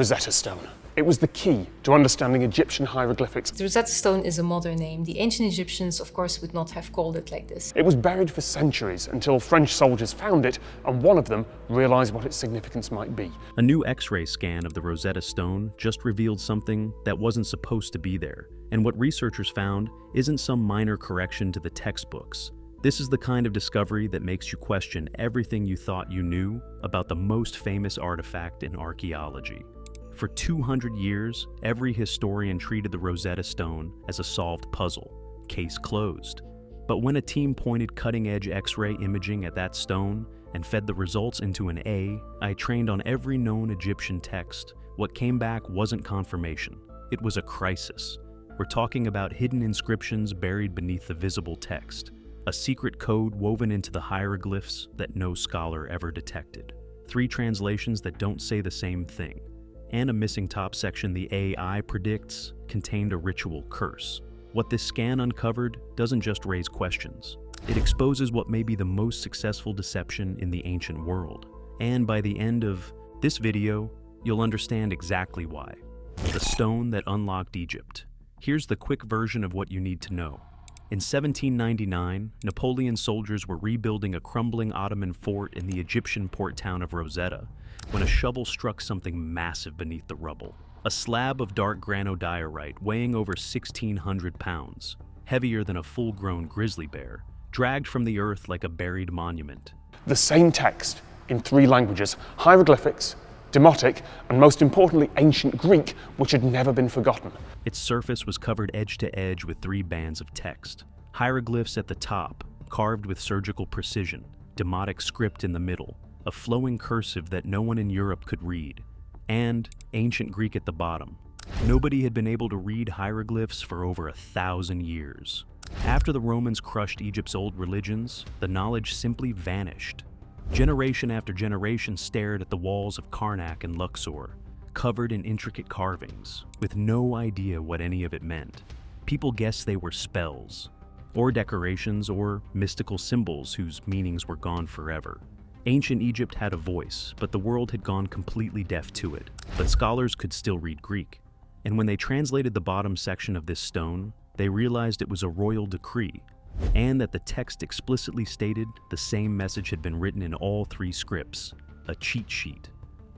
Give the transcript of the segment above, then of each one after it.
Rosetta Stone. It was the key to understanding Egyptian hieroglyphics. The Rosetta Stone is a modern name. The ancient Egyptians, of course, would not have called it like this. It was buried for centuries until French soldiers found it, and one of them realized what its significance might be. A new X-ray scan of the Rosetta Stone just revealed something that wasn't supposed to be there. And what researchers found isn't some minor correction to the textbooks. This is the kind of discovery that makes you question everything you thought you knew about the most famous artifact in archaeology. For 200 years, every historian treated the Rosetta Stone as a solved puzzle, case closed. But when a team pointed cutting-edge X-ray imaging at that stone and fed the results into an AI trained on every known Egyptian text, what came back wasn't confirmation. It was a crisis. We're talking about hidden inscriptions buried beneath the visible text, a secret code woven into the hieroglyphs that no scholar ever detected, 3 translations that don't say the same thing, and a missing top section the AI predicts contained a ritual curse. What this scan uncovered doesn't just raise questions. It exposes what may be the most successful deception in the ancient world. And by the end of this video, you'll understand exactly why. The stone that unlocked Egypt. Here's the quick version of what you need to know. In 1799, Napoleon's soldiers were rebuilding a crumbling Ottoman fort in the Egyptian port town of Rosetta when a shovel struck something massive beneath the rubble. A slab of dark granodiorite weighing over 1,600 pounds, heavier than a full-grown grizzly bear, dragged from the earth like a buried monument. The same text in 3 languages, hieroglyphics, Demotic, and most importantly, ancient Greek, which had never been forgotten. Its surface was covered edge to edge with 3 bands of text. Hieroglyphs at the top, carved with surgical precision, Demotic script in the middle, a flowing cursive that no one in Europe could read, and ancient Greek at the bottom. Nobody had been able to read hieroglyphs for over 1,000 years. After the Romans crushed Egypt's old religions, the knowledge simply vanished. Generation after generation stared at the walls of Karnak and Luxor, covered in intricate carvings, with no idea what any of it meant. People guessed they were spells, or decorations, or mystical symbols whose meanings were gone forever. Ancient Egypt had a voice, but the world had gone completely deaf to it. But scholars could still read Greek, and when they translated the bottom section of this stone, they realized it was a royal decree, and that the text explicitly stated the same message had been written in all 3 scripts, a cheat sheet,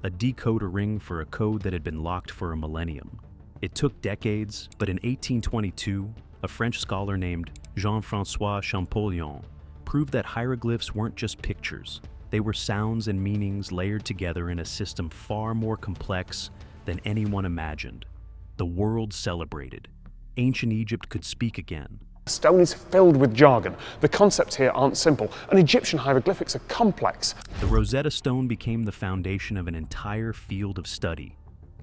a decoder ring for a code that had been locked for a millennium. It took decades, but in 1822, a French scholar named Jean-François Champollion proved that hieroglyphs weren't just pictures. They were sounds and meanings layered together in a system far more complex than anyone imagined. The world celebrated. Ancient Egypt could speak again. The stone is filled with jargon. The concepts here aren't simple, and Egyptian hieroglyphics are complex. The Rosetta Stone became the foundation of an entire field of study.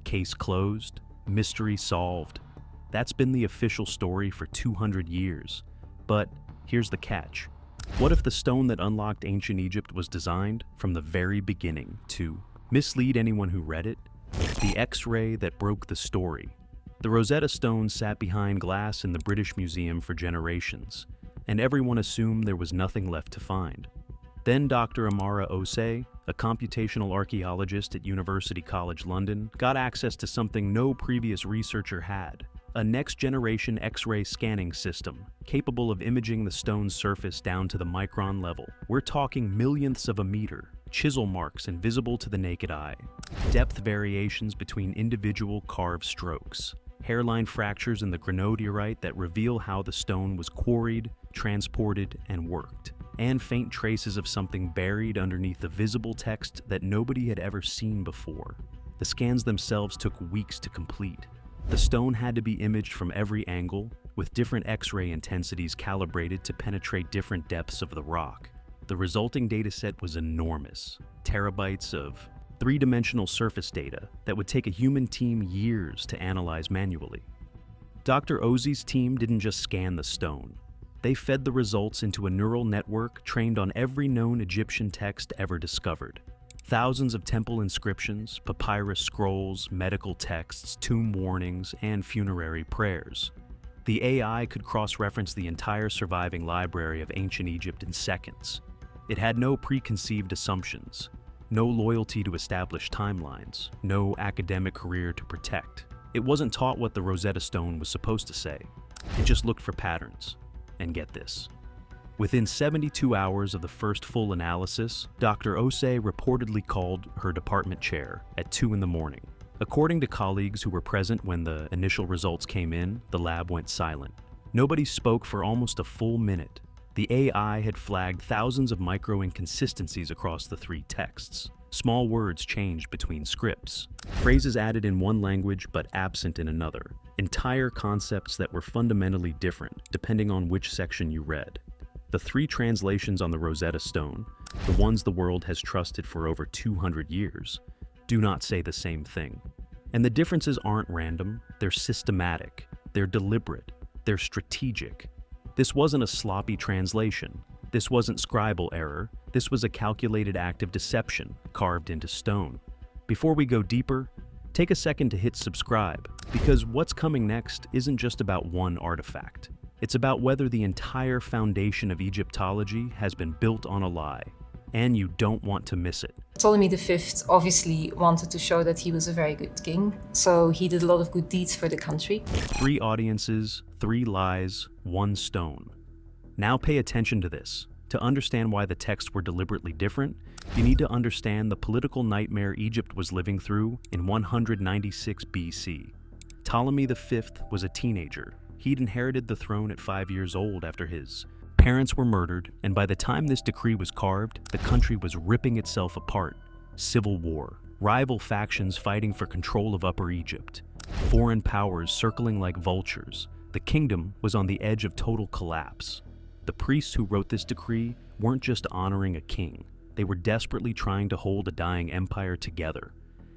Case closed, mystery solved. That's been the official story for 200 years. But here's the catch. What if the stone that unlocked ancient Egypt was designed from the very beginning to mislead anyone who read it? The X-ray that broke the story. The Rosetta Stone sat behind glass in the British Museum for generations, and everyone assumed there was nothing left to find. Then Dr. Amara Osei, a computational archaeologist at University College London, got access to something no previous researcher had: a next-generation X-ray scanning system capable of imaging the stone's surface down to the micron level. We're talking millionths of a meter, chisel marks invisible to the naked eye, depth variations between individual carved strokes, hairline fractures in the granodiorite that reveal how the stone was quarried, transported, and worked, and faint traces of something buried underneath the visible text that nobody had ever seen before. The scans themselves took weeks to complete. The stone had to be imaged from every angle, with different X-ray intensities calibrated to penetrate different depths of the rock. The resulting dataset was enormous, terabytes of 3-dimensional surface data that would take a human team years to analyze manually. Dr. Osei's team didn't just scan the stone. They fed the results into a neural network trained on every known Egyptian text ever discovered. Thousands of temple inscriptions, papyrus scrolls, medical texts, tomb warnings, and funerary prayers. The AI could cross-reference the entire surviving library of ancient Egypt in seconds. It had no preconceived assumptions, No loyalty to established timelines, no academic career to protect. It wasn't taught what the Rosetta Stone was supposed to say. It just looked for patterns. And get this. Within 72 hours of the first full analysis, Dr. Osei reportedly called her department chair at 2 in the morning. According to colleagues who were present when the initial results came in, the lab went silent. Nobody spoke for almost a full minute. The AI had flagged thousands of micro-inconsistencies across the 3 texts. Small words changed between scripts. Phrases added in one language but absent in another. Entire concepts that were fundamentally different depending on which section you read. The 3 translations on the Rosetta Stone, the ones the world has trusted for over 200 years, do not say the same thing. And the differences aren't random, they're systematic, they're deliberate, they're strategic. This wasn't a sloppy translation. This wasn't scribal error. This was a calculated act of deception carved into stone. Before we go deeper, take a second to hit subscribe, because what's coming next isn't just about one artifact. It's about whether the entire foundation of Egyptology has been built on a lie, and you don't want to miss it. Ptolemy V obviously wanted to show that he was a very good king, so he did a lot of good deeds for the country. 3 audiences, 3 lies, 1 stone. Now pay attention to this. To understand why the texts were deliberately different, you need to understand the political nightmare Egypt was living through in 196 BC. Ptolemy V was a teenager. He'd inherited the throne at 5 years old after his parents were murdered, and by the time this decree was carved, the country was ripping itself apart. Civil war, rival factions fighting for control of Upper Egypt, foreign powers circling like vultures. The kingdom was on the edge of total collapse. The priests who wrote this decree weren't just honoring a king, they were desperately trying to hold a dying empire together.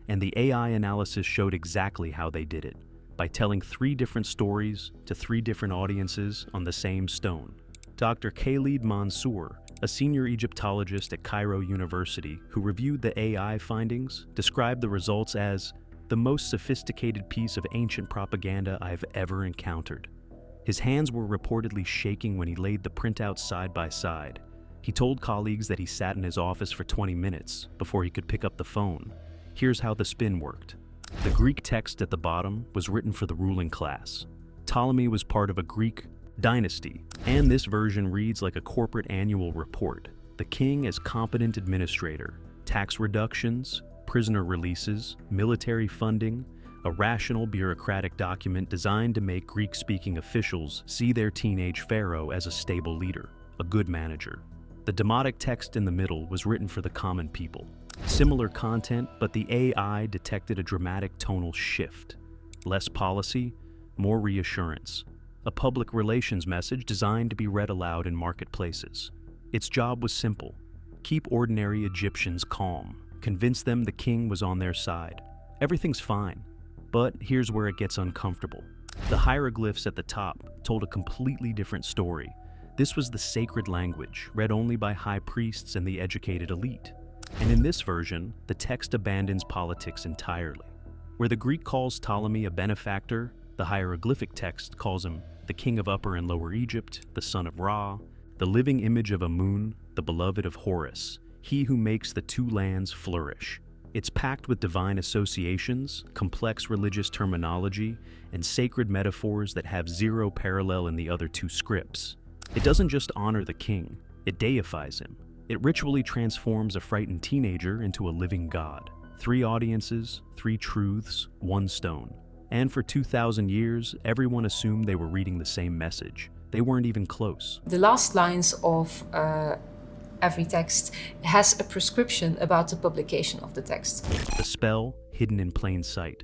And the AI analysis showed exactly how they did it, by telling 3 different stories to 3 different audiences on the same stone. Dr. Khalid Mansour, a senior Egyptologist at Cairo University who reviewed the AI findings, described the results as the most sophisticated piece of ancient propaganda I've ever encountered. His hands were reportedly shaking when he laid the printouts side by side. He told colleagues that he sat in his office for 20 minutes before he could pick up the phone. Here's how the spin worked. The Greek text at the bottom was written for the ruling class. Ptolemy was part of a Greek dynasty, and this version reads like a corporate annual report. The king as competent administrator, tax reductions, prisoner releases, military funding, a rational bureaucratic document designed to make Greek-speaking officials see their teenage pharaoh as a stable leader, a good manager. The demotic text in the middle was written for the common people. Similar content, but the AI detected a dramatic tonal shift. Less policy, more reassurance. A public relations message designed to be read aloud in marketplaces. Its job was simple: keep ordinary Egyptians calm, convince them the king was on their side. Everything's fine, but here's where it gets uncomfortable. The hieroglyphs at the top told a completely different story. This was the sacred language, read only by high priests and the educated elite. And in this version, the text abandons politics entirely. Where the Greek calls Ptolemy a benefactor, the hieroglyphic text calls him the king of Upper and Lower Egypt, the son of Ra, the living image of Amun, the beloved of Horus, he who makes the 2 lands flourish. It's packed with divine associations, complex religious terminology, and sacred metaphors that have 0 parallel in the other 2 scripts. It doesn't just honor the king, it deifies him. It ritually transforms a frightened teenager into a living god. 3 audiences, 3 truths, 1 stone. And for 2,000 years, everyone assumed they were reading the same message. They weren't even close. The last lines of every text has a prescription about the publication of the text. The spell hidden in plain sight.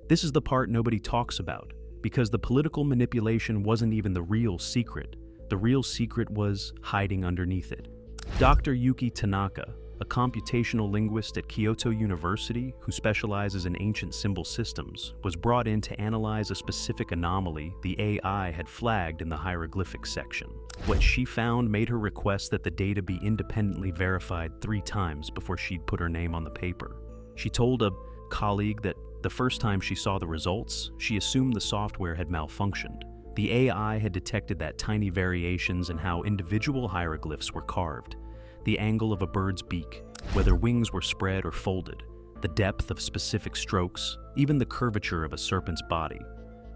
This is the part nobody talks about, because the political manipulation wasn't even the real secret. The real secret was hiding underneath it. Dr. Yuki Tanaka, a computational linguist at Kyoto University who specializes in ancient symbol systems, was brought in to analyze a specific anomaly the AI had flagged in the hieroglyphics section. What she found made her request that the data be independently verified 3 times before she'd put her name on the paper. She told a colleague that the first time she saw the results, she assumed the software had malfunctioned. The AI had detected that tiny variations in how individual hieroglyphs were carved. The angle of a bird's beak, Whether wings were spread or folded, the depth of specific strokes, even the curvature of a serpent's body,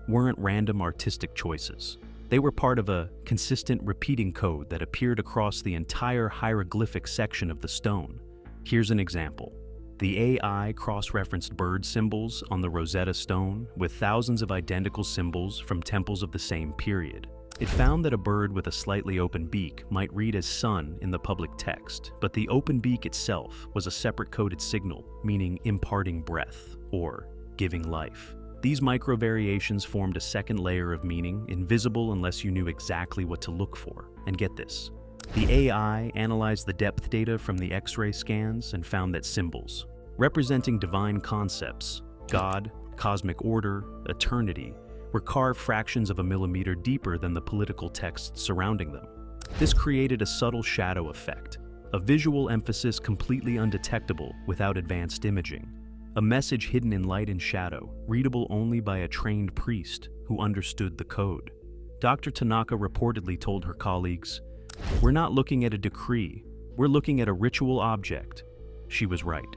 weren't random artistic choices. They were part of a consistent repeating code that appeared across the entire hieroglyphic section of the stone. Here's an example. The AI cross-referenced bird symbols on the Rosetta Stone with thousands of identical symbols from temples of the same period. It found that a bird with a slightly open beak might read as sun in the public text, but the open beak itself was a separate coded signal, meaning imparting breath, or giving life. These micro-variations formed a second layer of meaning, invisible unless you knew exactly what to look for. And get this, the AI analyzed the depth data from the X-ray scans and found that symbols, representing divine concepts, God, cosmic order, eternity, were carved fractions of a millimeter deeper than the political texts surrounding them. This created a subtle shadow effect, a visual emphasis completely undetectable without advanced imaging, a message hidden in light and shadow, readable only by a trained priest who understood the code. Dr. Tanaka reportedly told her colleagues, "We're not looking at a decree, we're looking at a ritual object." She was right.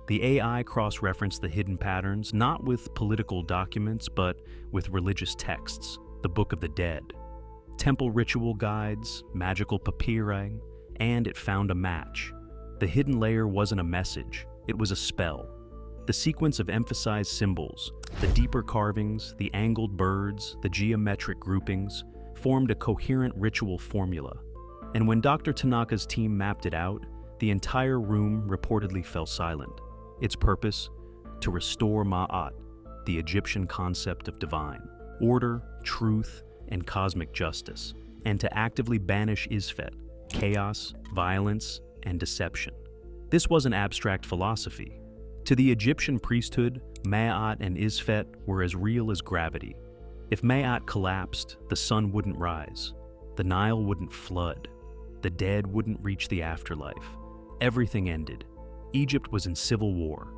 The AI cross-referenced the hidden patterns not with political documents, but with religious texts, the Book of the Dead, temple ritual guides, magical papyri, and it found a match. The hidden layer wasn't a message, it was a spell. The sequence of emphasized symbols, the deeper carvings, the angled birds, the geometric groupings, formed a coherent ritual formula. And when Dr. Tanaka's team mapped it out, the entire room reportedly fell silent. Its purpose? To restore Ma'at, the Egyptian concept of divine, order, truth, and cosmic justice, and to actively banish Isfet, chaos, violence, and deception. This wasn't abstract philosophy. To the Egyptian priesthood, Ma'at and Isfet were as real as gravity. If Ma'at collapsed, the sun wouldn't rise, the Nile wouldn't flood, the dead wouldn't reach the afterlife. Everything ended. Egypt was in civil war.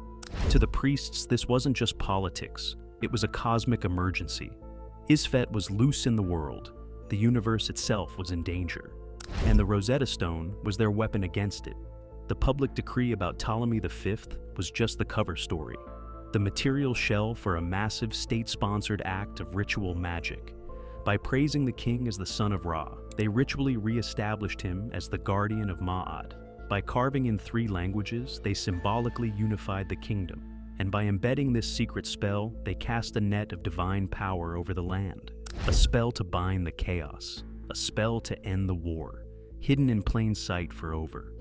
To the priests, this wasn't just politics, it was a cosmic emergency. Isfet was loose in the world, the universe itself was in danger, and the Rosetta Stone was their weapon against it. The public decree about Ptolemy V was just the cover story, the material shell for a massive state-sponsored act of ritual magic. By praising the king as the son of Ra, they ritually re-established him as the guardian of Ma'at. By carving in 3 languages, they symbolically unified the kingdom, and by embedding this secret spell, they cast a net of divine power over the land. A spell to bind the chaos, a spell to end the war, hidden in plain sight for over,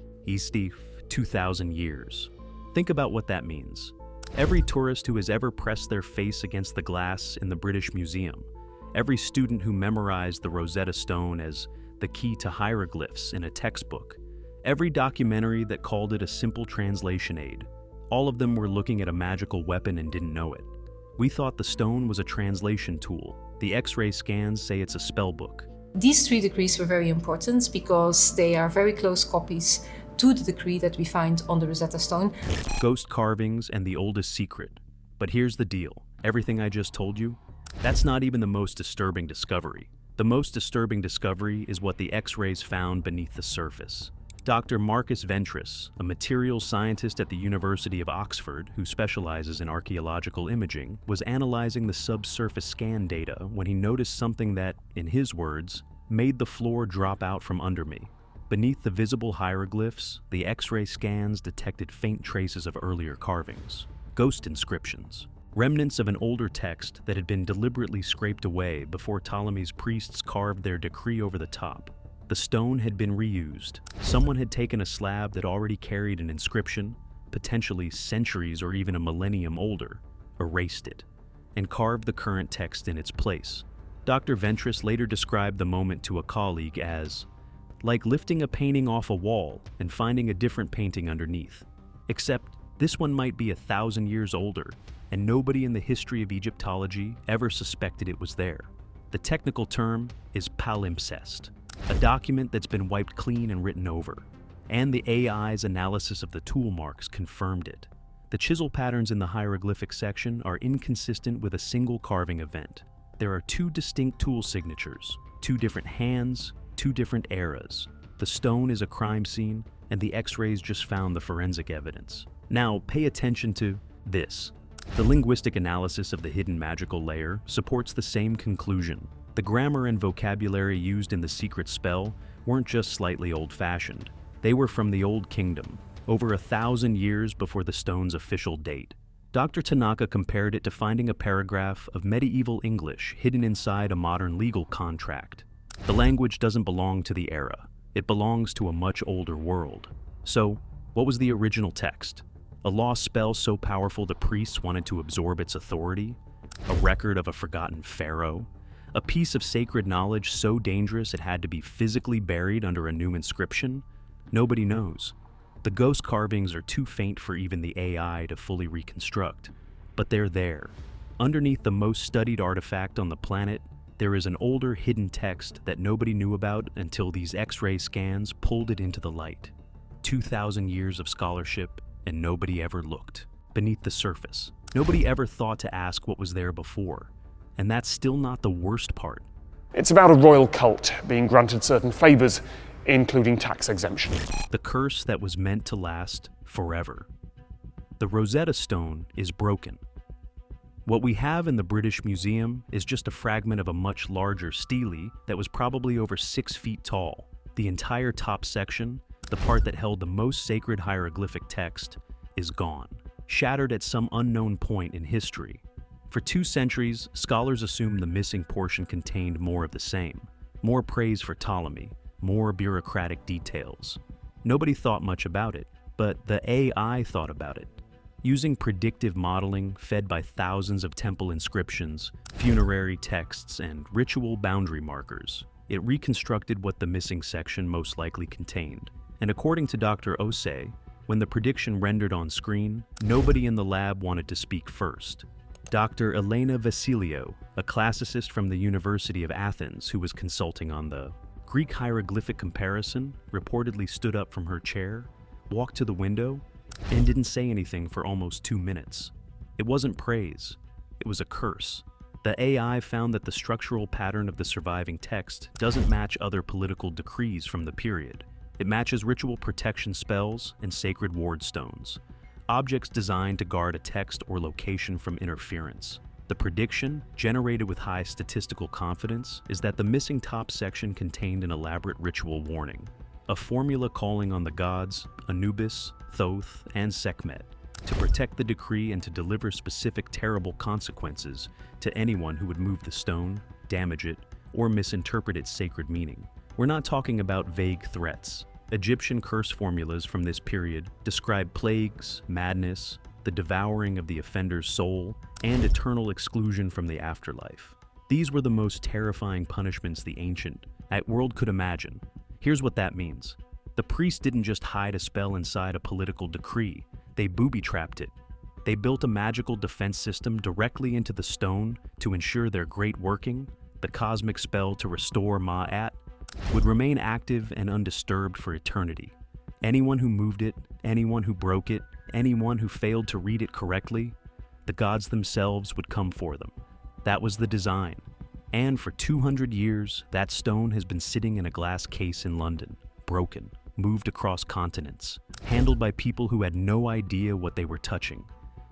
2,000 years. Think about what that means. Every tourist who has ever pressed their face against the glass in the British Museum, every student who memorized the Rosetta Stone as the key to hieroglyphs in a textbook, every documentary that called it a simple translation aid, all of them were looking at a magical weapon and didn't know it. We thought the stone was a translation tool. The X-ray scans say it's a spell book. These 3 decrees were very important because they are very close copies to the decree that we find on the Rosetta Stone. Ghost carvings and the oldest secret. But here's the deal. Everything I just told you, that's not even the most disturbing discovery. The most disturbing discovery is what the X-rays found beneath the surface. Dr. Marcus Ventris, a materials scientist at the University of Oxford who specializes in archaeological imaging, was analyzing the subsurface scan data when he noticed something that, in his words, made the floor drop out from under me. Beneath the visible hieroglyphs, the X-ray scans detected faint traces of earlier carvings, ghost inscriptions, remnants of an older text that had been deliberately scraped away before Ptolemy's priests carved their decree over the top. The stone had been reused. Someone had taken a slab that already carried an inscription, potentially centuries or even a millennium older, erased it, and carved the current text in its place. Dr. Ventris later described the moment to a colleague as, like lifting a painting off a wall and finding a different painting underneath. Except this one might be 1,000 years older, and nobody in the history of Egyptology ever suspected it was there. The technical term is palimpsest, a document that's been wiped clean and written over, and the AI's analysis of the tool marks confirmed it. The chisel patterns in the hieroglyphic section are inconsistent with a single carving event. There are 2 distinct tool signatures, 2 different hands, 2 different eras. The stone is a crime scene, and the X-rays just found the forensic evidence. Now, pay attention to this. The linguistic analysis of the hidden magical layer supports the same conclusion. The grammar and vocabulary used in the secret spell weren't just slightly old-fashioned. They were from the Old Kingdom, over 1,000 years before the stone's official date. Dr. Tanaka compared it to finding a paragraph of medieval English hidden inside a modern legal contract. The language doesn't belong to the era. It belongs to a much older world. So, what was the original text? A lost spell so powerful the priests wanted to absorb its authority? A record of a forgotten pharaoh? A piece of sacred knowledge so dangerous it had to be physically buried under a new inscription? Nobody knows. The ghost carvings are too faint for even the AI to fully reconstruct. But they're there. Underneath the most studied artifact on the planet, there is an older hidden text that nobody knew about until these X-ray scans pulled it into the light. 2,000 years of scholarship, and nobody ever looked. Beneath the surface, nobody ever thought to ask what was there before. And that's still not the worst part. It's about a royal cult being granted certain favors, including tax exemption. The curse that was meant to last forever. The Rosetta Stone is broken. What we have in the British Museum is just a fragment of a much larger stele that was probably over 6 feet tall. The entire top section, the part that held the most sacred hieroglyphic text, is gone, shattered at some unknown point in history. For 2 centuries, scholars assumed the missing portion contained more of the same. More praise for Ptolemy, more bureaucratic details. Nobody thought much about it, but the AI thought about it. Using predictive modeling fed by thousands of temple inscriptions, funerary texts, and ritual boundary markers, it reconstructed what the missing section most likely contained. And according to Dr. Osei, when the prediction rendered on screen, nobody in the lab wanted to speak first. Dr. Elena Vassiliou, a classicist from the University of Athens who was consulting on the Greek hieroglyphic comparison, reportedly stood up from her chair, walked to the window, and didn't say anything for almost 2 minutes. It wasn't praise, it was a curse. The AI found that the structural pattern of the surviving text doesn't match other political decrees from the period. It matches ritual protection spells and sacred ward stones, objects designed to guard a text or location from interference. The prediction, generated with high statistical confidence, is that the missing top section contained an elaborate ritual warning, a formula calling on the gods, Anubis, Thoth, and Sekhmet, to protect the decree and to deliver specific terrible consequences to anyone who would move the stone, damage it, or misinterpret its sacred meaning. We're not talking about vague threats. Egyptian curse formulas from this period describe plagues, madness, the devouring of the offender's soul, and eternal exclusion from the afterlife. These were the most terrifying punishments the ancient world could imagine. Here's what that means. The priest didn't just hide a spell inside a political decree, they booby-trapped it. They built a magical defense system directly into the stone to ensure their great working, the cosmic spell to restore Ma'at, would remain active and undisturbed for eternity. Anyone who moved it, anyone who broke it, anyone who failed to read it correctly, the gods themselves would come for them. That was the design. And for 200 years, that stone has been sitting in a glass case in London, broken, moved across continents, handled by people who had no idea what they were touching.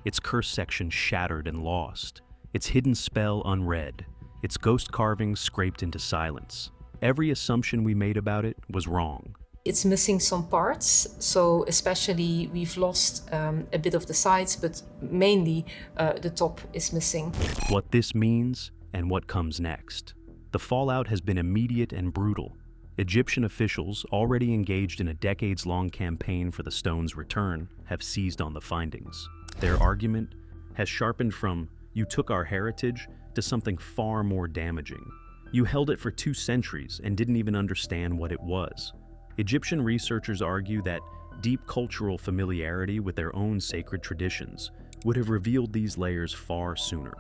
Its curse section shattered and lost, its hidden spell unread, its ghost carvings scraped into silence. Every assumption we made about it was wrong. It's missing some parts, so especially we've lost a bit of the sides, but mainly the top is missing. What this means and what comes next. The fallout has been immediate and brutal. Egyptian officials, already engaged in a decades-long campaign for the stone's return, have seized on the findings. Their argument has sharpened from, "You took our heritage," to something far more damaging. "You held it for 2 centuries and didn't even understand what it was." Egyptian researchers argue that deep cultural familiarity with their own sacred traditions would have revealed these layers far sooner.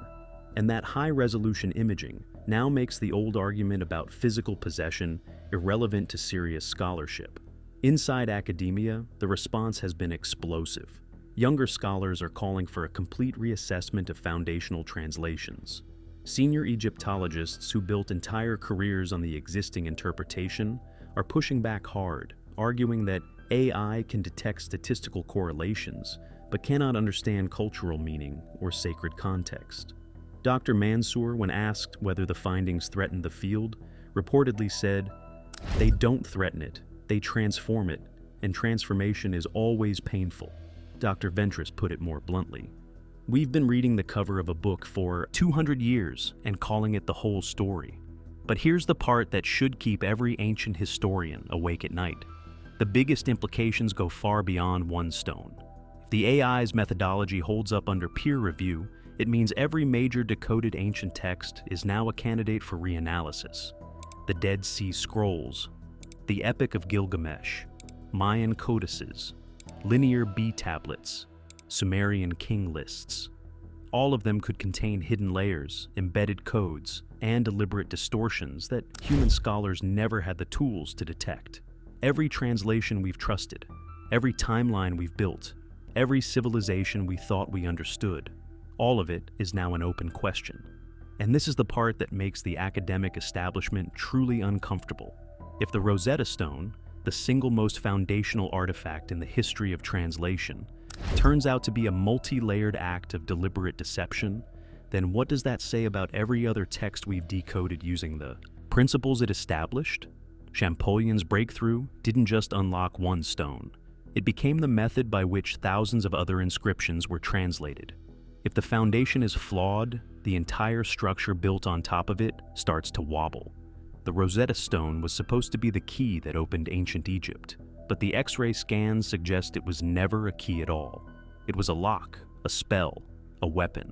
And that high-resolution imaging now makes the old argument about physical possession irrelevant to serious scholarship. Inside academia, the response has been explosive. Younger scholars are calling for a complete reassessment of foundational translations. Senior Egyptologists who built entire careers on the existing interpretation are pushing back hard, arguing that AI can detect statistical correlations, but cannot understand cultural meaning or sacred context. Dr. Mansour, when asked whether the findings threatened the field, reportedly said, "They don't threaten it, they transform it, and transformation is always painful." Dr. Ventris put it more bluntly. We've been reading the cover of a book for 200 years and calling it the whole story. But here's the part that should keep every ancient historian awake at night. The biggest implications go far beyond one stone. If the AI's methodology holds up under peer review, it means every major decoded ancient text is now a candidate for reanalysis. The Dead Sea Scrolls, the Epic of Gilgamesh, Mayan codices, linear B tablets, Sumerian king lists. All of them could contain hidden layers, embedded codes, and deliberate distortions that human scholars never had the tools to detect. Every translation we've trusted, every timeline we've built, every civilization we thought we understood, all of it is now an open question. And this is the part that makes the academic establishment truly uncomfortable. If the Rosetta Stone, the single most foundational artifact in the history of translation, turns out to be a multi-layered act of deliberate deception, then what does that say about every other text we've decoded using the principles it established? Champollion's breakthrough didn't just unlock one stone. It became the method by which thousands of other inscriptions were translated. If the foundation is flawed, the entire structure built on top of it starts to wobble. The Rosetta Stone was supposed to be the key that opened ancient Egypt, but the X-ray scans suggest it was never a key at all. It was a lock, a spell, a weapon,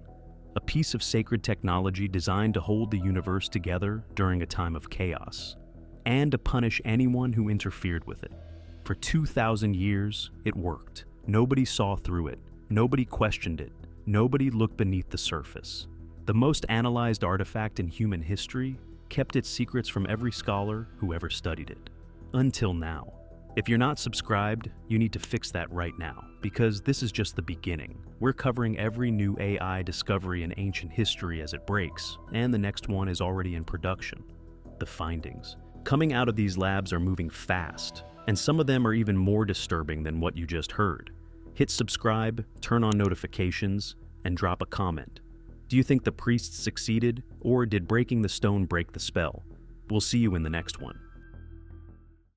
a piece of sacred technology designed to hold the universe together during a time of chaos, and to punish anyone who interfered with it. For 2,000 years, it worked. Nobody saw through it. Nobody questioned it. Nobody looked beneath the surface. The most analyzed artifact in human history kept its secrets from every scholar who ever studied it. Until now. If you're not subscribed, you need to fix that right now, because this is just the beginning. We're covering every new AI discovery in ancient history as it breaks, and the next one is already in production. The findings coming out of these labs are moving fast, and some of them are even more disturbing than what you just heard. Hit subscribe, turn on notifications, and drop a comment. Do you think the priests succeeded, or did breaking the stone break the spell? We'll see you in the next one.